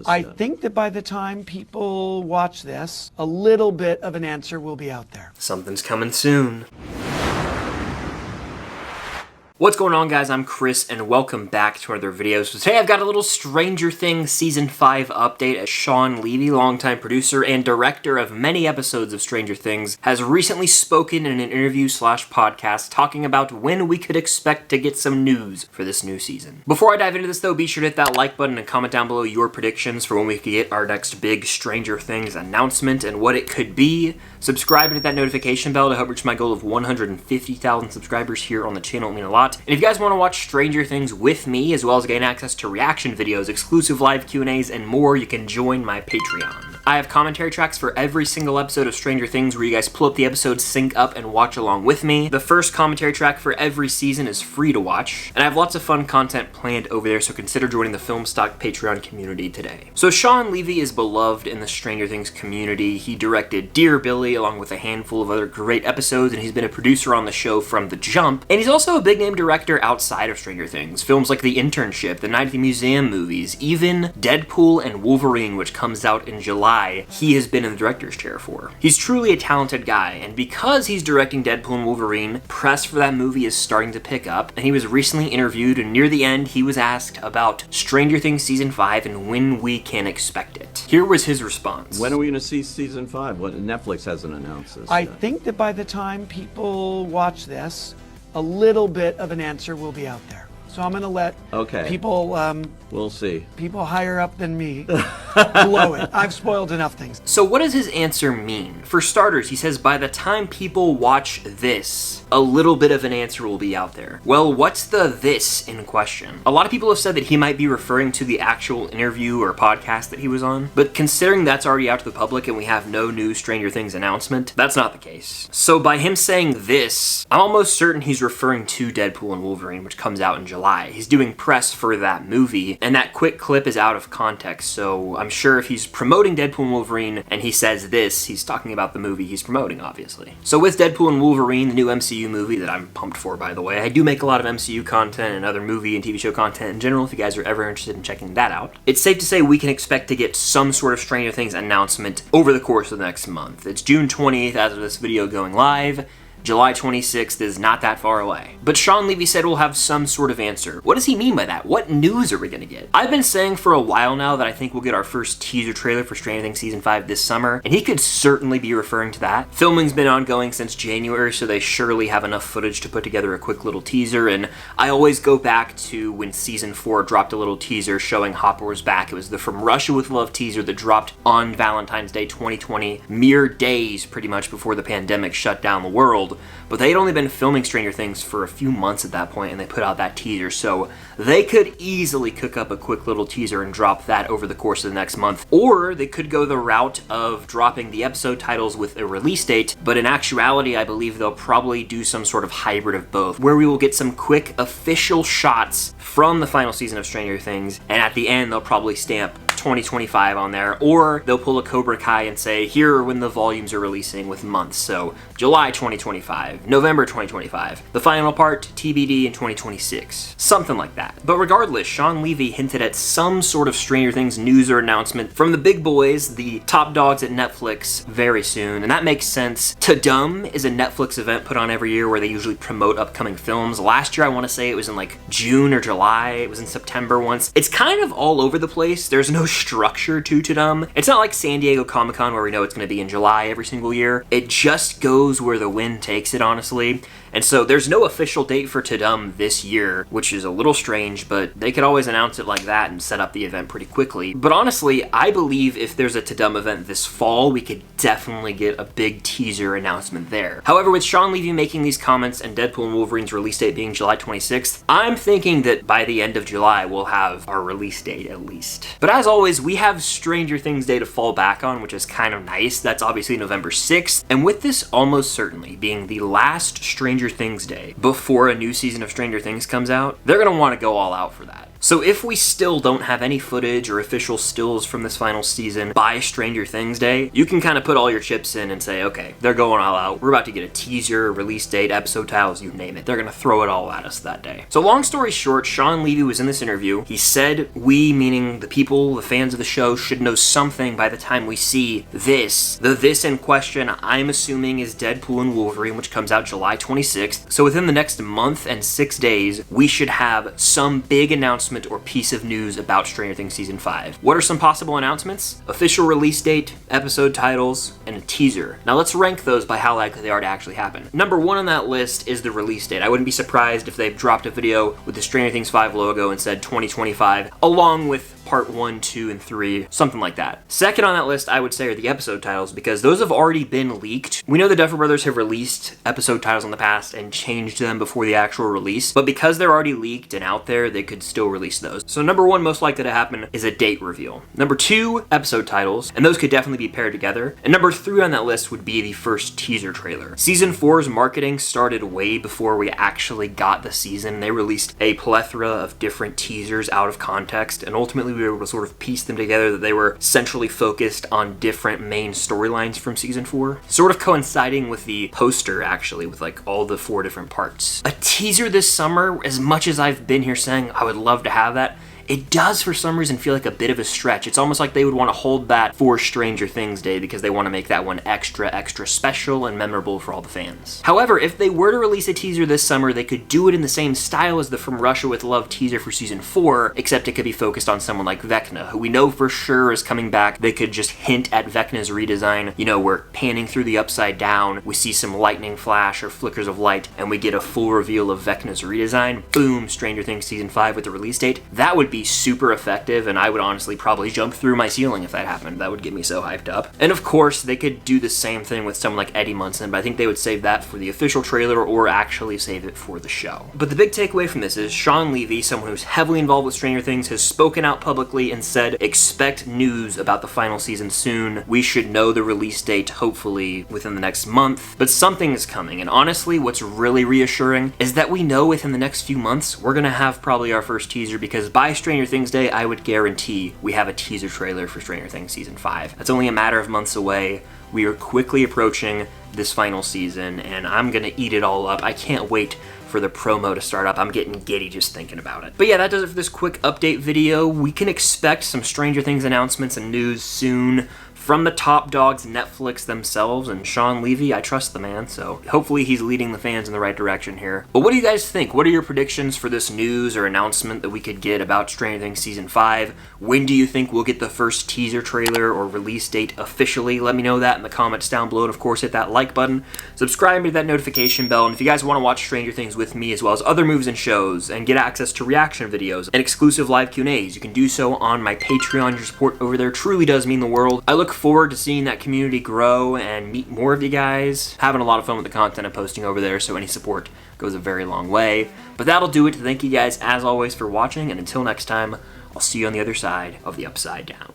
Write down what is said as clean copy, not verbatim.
I think that by the time people watch this, a little bit of an answer will be out there. Something's coming soon. What's going on, guys? I'm Chris, and welcome back to another video. So today I've got a little Stranger Things Season 5 update, as Shawn Levy, longtime producer and director of many episodes of Stranger Things, has recently spoken in an interview/podcast talking about when we could expect to get some news for this new season. Before I dive into this, though, be sure to hit that like button and comment down below your predictions for when we could get our next big Stranger Things announcement and what it could be. Subscribe and hit that notification bell to help reach my goal of 150,000 subscribers here on the channel. It would mean a lot. And if you guys want to watch Stranger Things with me, as well as gain access to reaction videos, exclusive live Q&As, and more, you can join my Patreon. I have commentary tracks for every single episode of Stranger Things where you guys pull up the episodes, sync up, and watch along with me. The first commentary track for every season is free to watch, and I have lots of fun content planned over there, so consider joining the Filmstock Patreon community today. So Shawn Levy is beloved in the Stranger Things community. He directed Dear Billy along with a handful of other great episodes, and he's been a producer on the show from the jump. And he's also a big name director outside of Stranger Things. Films like The Internship, the Night at the Museum movies, even Deadpool and Wolverine, which comes out in July, he has been in the director's chair for. He's truly a talented guy, and because he's directing Deadpool and Wolverine, press for that movie is starting to pick up, and he was recently interviewed, and near the end, he was asked about Stranger Things Season 5 and when we can expect it. Here was his response. When are we going to see Season 5? What, Netflix hasn't announced this I yet. think that by the time people watch this, a little bit of an answer will be out there. So I'm going to let people, we'll see. People higher up than me blow it. I've spoiled enough things. So what does his answer mean? For starters, he says by the time people watch this, a little bit of an answer will be out there. Well, what's the this in question? A lot of people have said that he might be referring to the actual interview or podcast that he was on, but considering that's already out to the public and we have no new Stranger Things announcement, that's not the case. So by him saying this, I'm almost certain he's referring to Deadpool and Wolverine, which comes out in July. He's doing press for that movie, and that quick clip is out of context, so I'm sure if he's promoting Deadpool and Wolverine and he says this, he's talking about the movie he's promoting, obviously. So with Deadpool and Wolverine, the new MCU movie that I'm pumped for, by the way, I do make a lot of MCU content and other movie and TV show content in general if you guys are ever interested in checking that out. It's safe to say we can expect to get some sort of Stranger Things announcement over the course of the next month. It's June 20th as of this video going live. July 26th is not that far away. But Shawn Levy said we'll have some sort of answer. What does he mean by that? What news are we gonna get? I've been saying for a while now that I think we'll get our first teaser trailer for Stranger Things Season 5 this summer, and he could certainly be referring to that. Filming's been ongoing since January, so they surely have enough footage to put together a quick little teaser, and I always go back to when Season 4 dropped a little teaser showing Hopper was back. It was the From Russia with Love teaser that dropped on Valentine's Day 2020, mere days pretty much before the pandemic shut down the world. But they had only been filming Stranger Things for a few months at that point, and they put out that teaser, so they could easily cook up a quick little teaser and drop that over the course of the next month. Or they could go the route of dropping the episode titles with a release date, but in actuality, I believe they'll probably do some sort of hybrid of both, where we will get some quick official shots from the final season of Stranger Things, and at the end, they'll probably stamp 2025 on there, or they'll pull a Cobra Kai and say, here are when the volumes are releasing with months, so July 2025, November 2025, the final part, TBD in 2026, something like that. But regardless, Shawn Levy hinted at some sort of Stranger Things news or announcement from the big boys, the top dogs at Netflix, very soon, and that makes sense. To Dumb is a Netflix event put on every year where they usually promote upcoming films. Last year, I want to say it was in like June or July, it was in September once. It's kind of all over the place. There's no structure to Dumb. It's not like San Diego Comic-Con where we know it's going to be in July every single year. It just goes where the wind takes it, honestly. And so there's no official date for Tudum this year, which is a little strange, but they could always announce it like that and set up the event pretty quickly. But honestly, I believe if there's a Tudum event this fall, we could definitely get a big teaser announcement there. However, with Shawn Levy making these comments and Deadpool and Wolverine's release date being July 26th, I'm thinking that by the end of July, we'll have our release date at least. But as always, we have Stranger Things Day to fall back on, which is kind of nice. That's obviously November 6th. And with this almost certainly being the last Stranger Things Day before a new season of Stranger Things comes out, they're gonna want to go all out for that. So if we still don't have any footage or official stills from this final season by Stranger Things Day, you can kind of put all your chips in and say, okay, they're going all out. We're about to get a teaser, release date, episode titles, you name it. They're gonna throw it all at us that day. So long story short, Shawn Levy was in this interview. He said we, meaning the people, the fans of the show, should know something by the time we see this. The this in question, I'm assuming, is Deadpool and Wolverine, which comes out July 26th. So within the next month and 6 days, we should have some big announcement or piece of news about Stranger Things Season 5. What are some possible announcements? Official release date, episode titles, and a teaser. Now let's rank those by how likely they are to actually happen. Number 1 on that list is the release date. I wouldn't be surprised if they dropped a video with the Stranger Things 5 logo and said 2025, along with part 1, 2, and 3, something like that. Second on that list, I would say, are the episode titles, because those have already been leaked. We know the Duffer Brothers have released episode titles in the past and changed them before the actual release, but because they're already leaked and out there, they could still release those. So number 1 most likely to happen is a date reveal. Number 2, episode titles, and those could definitely be paired together. And number 3 on that list would be the first teaser trailer. Season 4's marketing started way before we actually got the season. They released a plethora of different teasers out of context, and ultimately we were able to sort of piece them together that they were centrally focused on different main storylines from season 4, sort of coinciding with the poster, actually, with like all the 4 different parts. A teaser this summer, as much as I've been here saying I would love to have that, it does for some reason feel like a bit of a stretch. It's almost like they would want to hold that for Stranger Things Day because they want to make that one extra special and memorable for all the fans. However, if they were to release a teaser this summer, they could do it in the same style as the From Russia with Love teaser for season 4, except it could be focused on someone like Vecna, who we know for sure is coming back. They could just hint at Vecna's redesign. You know, we're panning through the Upside Down, we see some lightning flash or flickers of light, and we get a full reveal of Vecna's redesign. Boom, Stranger Things season 5 with the release date. That would be super effective, and I would honestly probably jump through my ceiling if that happened. That would get me so hyped up. And of course, they could do the same thing with someone like Eddie Munson, but I think they would save that for the official trailer or actually save it for the show. But the big takeaway from this is Shawn Levy, someone who's heavily involved with Stranger Things, has spoken out publicly and said, expect news about the final season soon. We should know the release date, hopefully, within the next month, but something is coming. And honestly, what's really reassuring is that we know within the next few months, we're gonna have probably our first teaser, because by Stranger Things Day, I would guarantee we have a teaser trailer for Stranger Things Season 5. That's only a matter of months away. We are quickly approaching this final season, and I'm gonna eat it all up. I can't wait for the promo to start up. I'm getting giddy just thinking about it. But yeah, that does it for this quick update video. We can expect some Stranger Things announcements and news soon from the top dogs, Netflix themselves, and Shawn Levy. I trust the man, so hopefully he's leading the fans in the right direction here. But what do you guys think? What are your predictions for this news or announcement that we could get about Stranger Things Season 5? When do you think we'll get the first teaser trailer or release date officially? Let me know that in the comments down below, and of course hit that like button, subscribe to that notification bell, and if you guys want to watch Stranger Things with me as well as other movies and shows and get access to reaction videos and exclusive live Q&As, you can do so on my Patreon. Your support over there truly does mean the world. I look forward to seeing that community grow and meet more of you guys. Having a lot of fun with the content I'm posting over there, so any support goes a very long way. But that'll do it. Thank you guys as always for watching, and until next time, I'll see you on the other side of the Upside Down.